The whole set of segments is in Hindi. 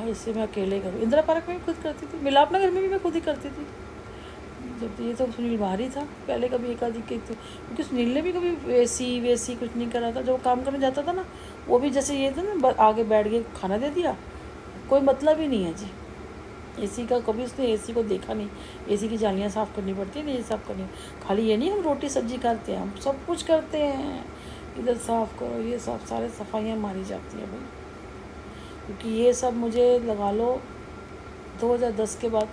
इससे मैं अकेले करूँ। इंदिरा पार्क में भी खुद करती थी, मिलाप नगर में भी मैं खुद ही करती थी। जब ये तो सुनील बाहर ही था पहले, कभी एक आधी की थी, क्योंकि सुनील ने भी कभी वैसी कुछ नहीं करा था। जब वो काम करने जाता था ना, वो भी जैसे ये था ना, आगे बैठ के खाना दे दिया, कोई मतलब ही नहीं है जी। एसी का कभी उसने एसी को देखा नहीं। एसी की जालियाँ साफ़ करनी पड़ती है, नहीं साफ़ करनी। खाली ये नहीं हम रोटी सब्जी करते हैं, हम सब कुछ करते हैं। इधर साफ़ करो, ये सब सारे सफाइयाँ मारी जाती हैं भाई। क्योंकि ये सब मुझे लगा लो 2010 के बाद,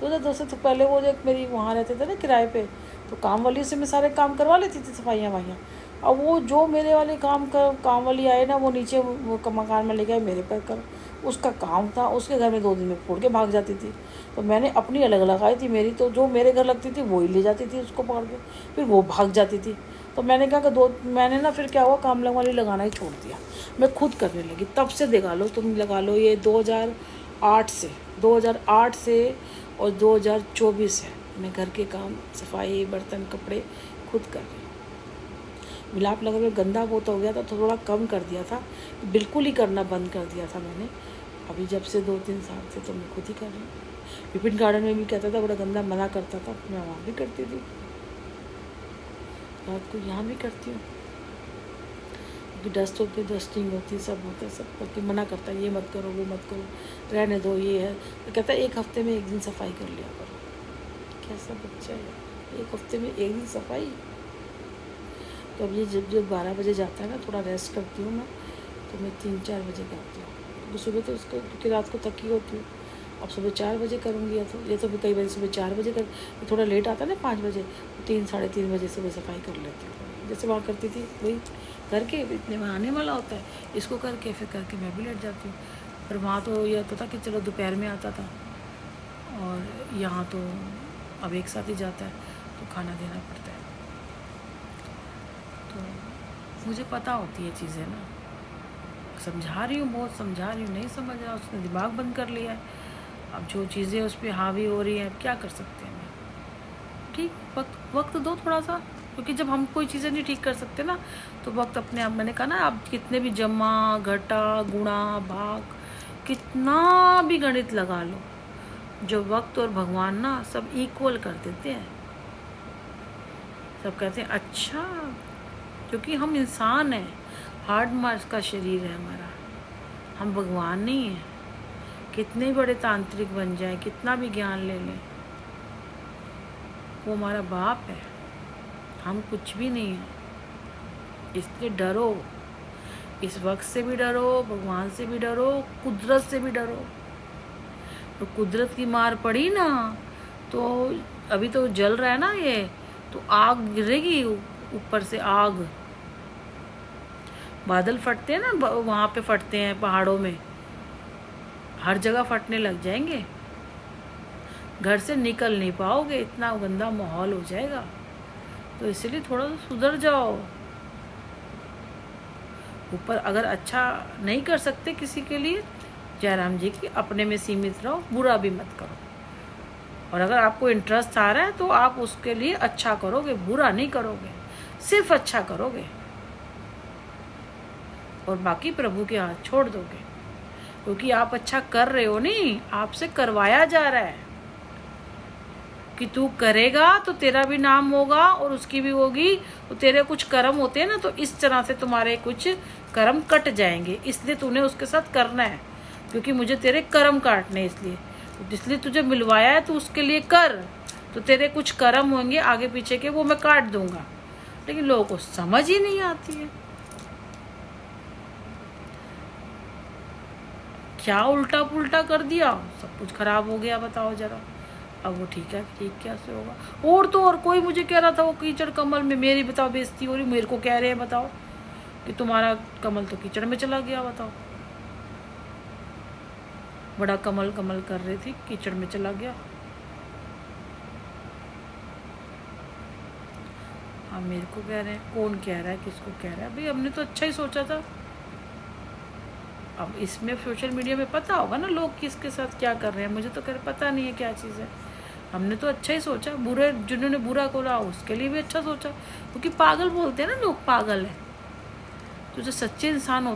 2010 से तो पहले वो जो मेरी वहाँ रहते थे ना किराए पे, तो काम वाली से मैं सारे काम करवा लेती थी, सफाइयाँ वाइयाँ। अब वो जो मेरे वाले काम वाली आए ना, वो नीचे वो मकान में ले गए मेरे पर कर, उसका काम था, उसके घर में 2 दिन में फोड़ के भाग जाती थी। तो मैंने अपनी अलग लगाई थी, मेरी तो जो मेरे घर लगती थी वो ही ले जाती थी उसको पकड़ के, फिर वो भाग जाती थी। तो मैंने कहा कि मैंने ना फिर क्या हुआ, काम वाली लगाना ही छोड़ दिया, मैं खुद करने लगी। तब से लगा लो, तुम लगा लो ये 2008 से और 2024 है मैं घर के काम, सफाई, बर्तन, कपड़े खुद कर रही हूँ। मिलाप नगर में गंदा बहुत हो गया था तो थोड़ा कम कर दिया था, बिल्कुल ही करना बंद कर दिया था मैंने। अभी जब से 2-3 साल से तो मैं खुद ही कर रही हूँ। विपिन गार्डन में भी कहता था बड़ा गंदा, मना करता था, मैं वहाँ भी करती थी, रात को यहाँ भी करती हूँ। डस्ट होती, डस्टिंग होती, सब होता है, सब करती, मना करता है ये मत करो, वो मत करो, रहने दो, ये है। तो कहता है 1 हफ्ते में 1 दिन सफाई कर लिया करो। कैसा बच्चा है, 1 हफ्ते में 1 दिन सफाई। तो अब ये जब 12 बजे जाता है ना, थोड़ा रेस्ट करती हूँ मैं, तो मैं 3-4 बजे करती हूँ, क्योंकि सुबह तो उसको, क्योंकि रात को थकी होती हूँ। अब सुबह 4 बजे करूँगी, या तो ये तो कई बार सुबह 4 बजे कर, थोड़ा लेट आता है ना 5 बजे, 3-3:30 बजे सुबह सफाई कर लेती हूँ। जैसे वहाँ करती थी वही करके, इतने में आने वाला होता है, इसको करके फिर करके मैं भी लेट जाती हूँ। पर वहाँ तो यह होता था कि चलो दोपहर में आता था, और यहाँ तो अब एक साथ ही जाता है, तो खाना देना पड़ता है। तो मुझे पता होती है चीज़ें ना, समझा रही हूँ, बहुत समझा रही हूँ, नहीं समझ रहा, उसने दिमाग बंद कर लिया है। अब जो चीज़ें उस पर हावी हो रही हैं, अब क्या कर सकते हैं। ठीक वक्त दो थोड़ा सा, क्योंकि जब हम कोई चीज़ें नहीं ठीक कर सकते ना, तो वक्त अपने आप, मैंने कहा ना, आप कितने भी जमा घटा गुणा भाग, कितना भी गणित लगा लो, जो वक्त और भगवान ना सब इक्वल कर देते हैं। सब कहते हैं अच्छा, क्योंकि हम इंसान हैं, हार्ड मार्च का शरीर है हमारा, हम भगवान नहीं हैं। कितने बड़े तांत्रिक बन जाए, कितना भी ज्ञान ले लें, वो हमारा बाप है, हम कुछ भी नहीं है। इसलिए डरो, इस वक्त से भी डरो, भगवान से भी डरो, कुदरत से भी डरो। तो कुदरत की मार पड़ी ना, तो अभी तो जल रहा है ना ये, तो आग गिरेगी ऊपर से, आग, बादल फटते हैं ना, वहाँ पे फटते हैं पहाड़ों में, हर जगह फटने लग जाएंगे, घर से निकल नहीं पाओगे, इतना गंदा माहौल हो जाएगा। तो इसलिए थोड़ा सा सुधर जाओ। ऊपर अगर अच्छा नहीं कर सकते किसी के लिए, जयराम जी की, अपने में सीमित रहो, बुरा भी मत करो। और अगर आपको इंटरेस्ट आ रहा है तो आप उसके लिए अच्छा करोगे, बुरा नहीं करोगे, सिर्फ अच्छा करोगे, और बाकी प्रभु के हाथ छोड़ दोगे। क्योंकि आप अच्छा कर रहे हो नहीं, आपसे करवाया जा रहा है कि तू करेगा तो तेरा भी नाम होगा और उसकी भी होगी। तो तेरे कुछ कर्म होते हैं ना, तो इस तरह से तुम्हारे कुछ कर्म कट जाएंगे, इसलिए तूने उसके साथ करना है, क्योंकि मुझे तेरे कर्म काटने, इसलिए तुझे मिलवाया है, तो उसके लिए कर। तो तेरे कुछ कर्म होंगे आगे पीछे के, वो मैं काट दूंगा। लेकिन लोगों को समझ ही नहीं आती है, क्या उल्टा पुल्टा कर दिया, सब कुछ खराब हो गया। बताओ जरा, अब वो ठीक है, ठीक कैसे होगा। और तो और कोई मुझे कह रहा था, वो कीचड़ कमल में मेरी, बताओ, बेइज्जती हो रही, मेरे को कह रहे हैं, बताओ, कि तुम्हारा कमल तो कीचड़ में चला गया। बताओ, बड़ा कमल कमल कर रही थी, कीचड़ में चला गया। हाँ, मेरे को कह रहे हैं, कौन कह रहा है, किसको कह रहा है भाई, हमने तो अच्छा ही सोचा था। अब इसमें सोशल मीडिया में पता होगा ना लोग किसके साथ क्या कर रहे हैं, मुझे तो पता नहीं है क्या चीज़ है। हमने तो अच्छा ही सोचा, बुरे जिन्होंने बुरा बोला उसके लिए भी अच्छा सोचा, क्योंकि पागल बोलते हैं ना लोग, पागल है। तो जो सच्चे इंसान होते